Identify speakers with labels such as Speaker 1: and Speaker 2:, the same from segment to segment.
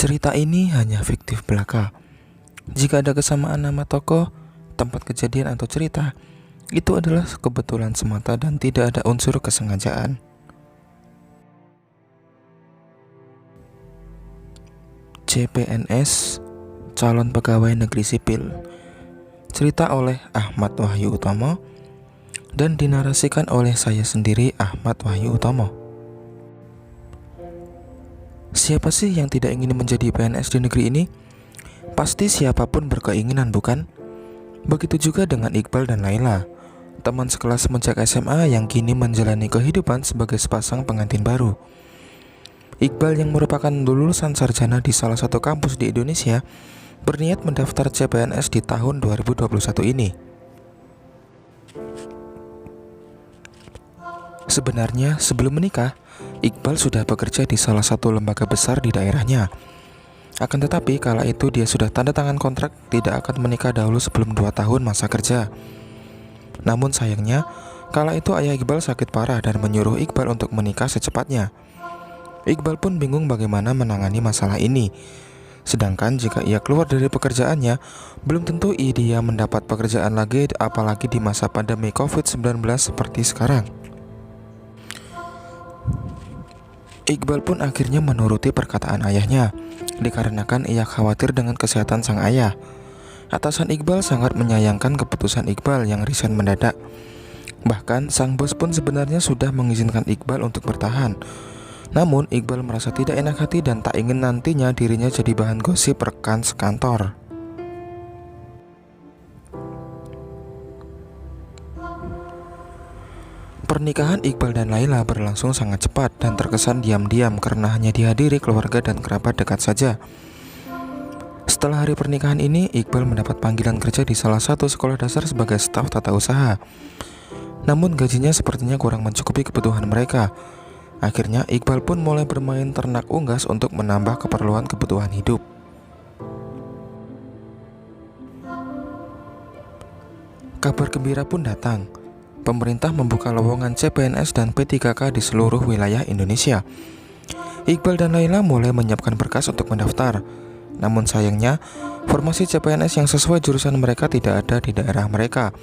Speaker 1: Cerita ini hanya fiktif belaka. Jika ada kesamaan nama tokoh, tempat kejadian atau cerita, itu adalah kebetulan semata dan tidak ada unsur kesengajaan. CPNS, calon pegawai negeri sipil. Cerita oleh Ahmad Wahyu Utomo dan dinarasikan oleh saya sendiri, Ahmad Wahyu Utomo. Siapa sih yang tidak ingin menjadi PNS di negeri ini? Pasti siapapun berkeinginan, bukan? Begitu juga dengan Iqbal dan Laila, teman sekelas semenjak SMA yang kini menjalani kehidupan sebagai sepasang pengantin baru. Iqbal yang merupakan lulusan sarjana di salah satu kampus di Indonesia berniat mendaftar CPNS di tahun 2021 ini. Sebenarnya sebelum menikah, Iqbal sudah bekerja di salah satu lembaga besar di daerahnya. Akan tetapi kala itu dia sudah tanda tangan kontrak tidak akan menikah dahulu sebelum 2 tahun masa kerja. Namun sayangnya, kala itu ayah Iqbal sakit parah dan menyuruh Iqbal untuk menikah secepatnya. Iqbal pun bingung bagaimana menangani masalah ini. Sedangkan jika ia keluar dari pekerjaannya, belum tentu dia mendapat pekerjaan lagi, apalagi di masa pandemi COVID-19 seperti sekarang. Iqbal pun akhirnya menuruti perkataan ayahnya, dikarenakan ia khawatir dengan kesehatan sang ayah. Atasan Iqbal sangat menyayangkan keputusan Iqbal yang resign mendadak. Bahkan sang bos pun sebenarnya sudah mengizinkan Iqbal untuk bertahan. Namun Iqbal merasa tidak enak hati dan tak ingin nantinya dirinya jadi bahan gosip rekan sekantor. Pernikahan Iqbal dan Laila berlangsung sangat cepat dan terkesan diam-diam karena hanya dihadiri keluarga dan kerabat dekat saja. Setelah hari pernikahan ini, Iqbal mendapat panggilan kerja di salah satu sekolah dasar sebagai staf tata usaha. Namun gajinya sepertinya kurang mencukupi kebutuhan mereka. Akhirnya Iqbal pun mulai bermain ternak unggas untuk menambah kebutuhan hidup. Kabar gembira pun datang. Pemerintah membuka lowongan CPNS dan P3K di seluruh wilayah Indonesia. Iqbal dan Laila mulai menyiapkan berkas untuk mendaftar. Namun sayangnya, formasi CPNS yang sesuai jurusan mereka tidak ada di daerah mereka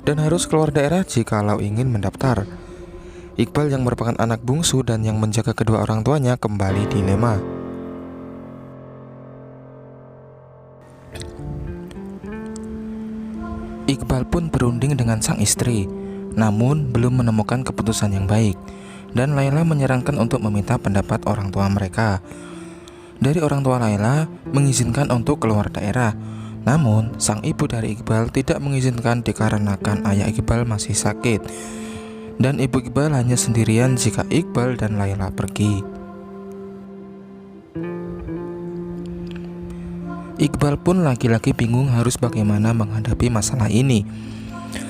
Speaker 1: dan harus keluar daerah jikalau ingin mendaftar. Iqbal yang merupakan anak bungsu dan yang menjaga kedua orang tuanya kembali dilema. Iqbal pun berunding dengan sang istri, namun belum menemukan keputusan yang baik, dan Laila menyarankan untuk meminta pendapat orang tua mereka. Dari orang tua Laila mengizinkan untuk keluar daerah, namun sang ibu dari Iqbal tidak mengizinkan dikarenakan ayah Iqbal masih sakit, dan ibu Iqbal hanya sendirian jika Iqbal dan Laila pergi. Iqbal pun lagi-lagi bingung harus bagaimana menghadapi masalah ini.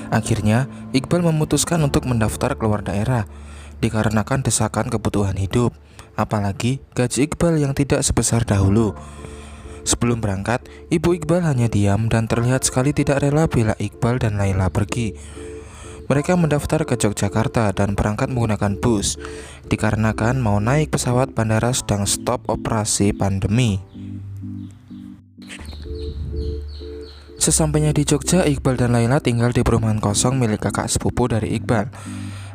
Speaker 1: Akhirnya, Iqbal memutuskan untuk mendaftar keluar daerah dikarenakan desakan kebutuhan hidup, apalagi gaji Iqbal yang tidak sebesar dahulu. Sebelum berangkat, ibu Iqbal hanya diam dan terlihat sekali tidak rela bila Iqbal dan Laila pergi. Mereka mendaftar ke Yogyakarta dan berangkat menggunakan bus dikarenakan mau naik pesawat bandara sedang stop operasi pandemi. Sesampainya di Jogja, Iqbal dan Laila tinggal di perumahan kosong milik kakak sepupu dari Iqbal.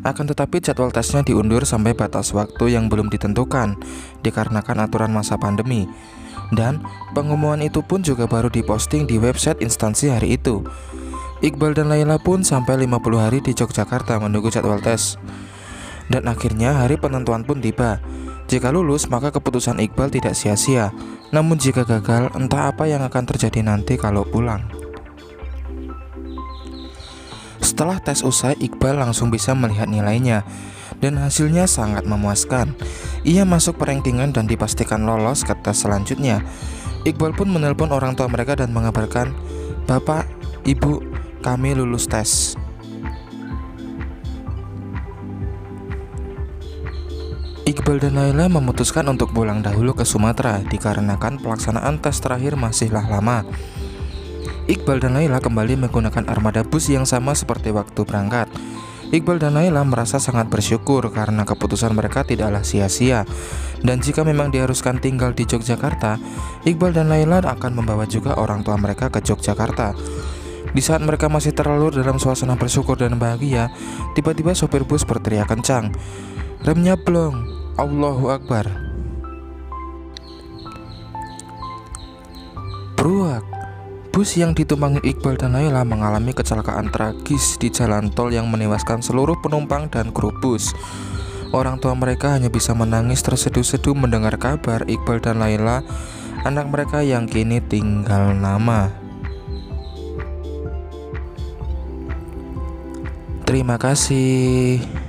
Speaker 1: Akan tetapi jadwal tesnya diundur sampai batas waktu yang belum ditentukan dikarenakan aturan masa pandemi. Dan pengumuman itu pun juga baru diposting di website instansi hari itu. Iqbal dan Laila pun sampai 50 hari di Yogyakarta menunggu jadwal tes. Dan akhirnya hari penentuan pun tiba. Jika lulus maka keputusan Iqbal tidak sia-sia. Namun jika gagal, entah apa yang akan terjadi nanti kalau pulang. Setelah tes usai, Iqbal langsung bisa melihat nilainya dan hasilnya sangat memuaskan. Ia masuk perankingan dan dipastikan lolos ke tes selanjutnya. Iqbal pun menelpon orang tua mereka dan mengabarkan, "Bapak, Ibu, kami lulus tes." Iqbal dan Laila memutuskan untuk pulang dahulu ke Sumatera dikarenakan pelaksanaan tes terakhir masihlah lama. Iqbal dan Laila kembali menggunakan armada bus yang sama seperti waktu berangkat. Iqbal dan Laila merasa sangat bersyukur karena keputusan mereka tidaklah sia-sia. Dan jika memang diharuskan tinggal di Yogyakarta, Iqbal dan Laila akan membawa juga orang tua mereka ke Yogyakarta. Di saat mereka masih terlalu dalam suasana bersyukur dan bahagia, tiba-tiba sopir bus berteriak kencang, "Remnya blong, Allahu Akbar!" Bruak! Bus yang ditumpangi Iqbal dan Laila mengalami kecelakaan tragis di jalan tol yang menewaskan seluruh penumpang dan kru bus. Orang tua mereka hanya bisa menangis terseduh-seduh mendengar kabar Iqbal dan Laila, anak mereka yang kini tinggal nama. Terima kasih.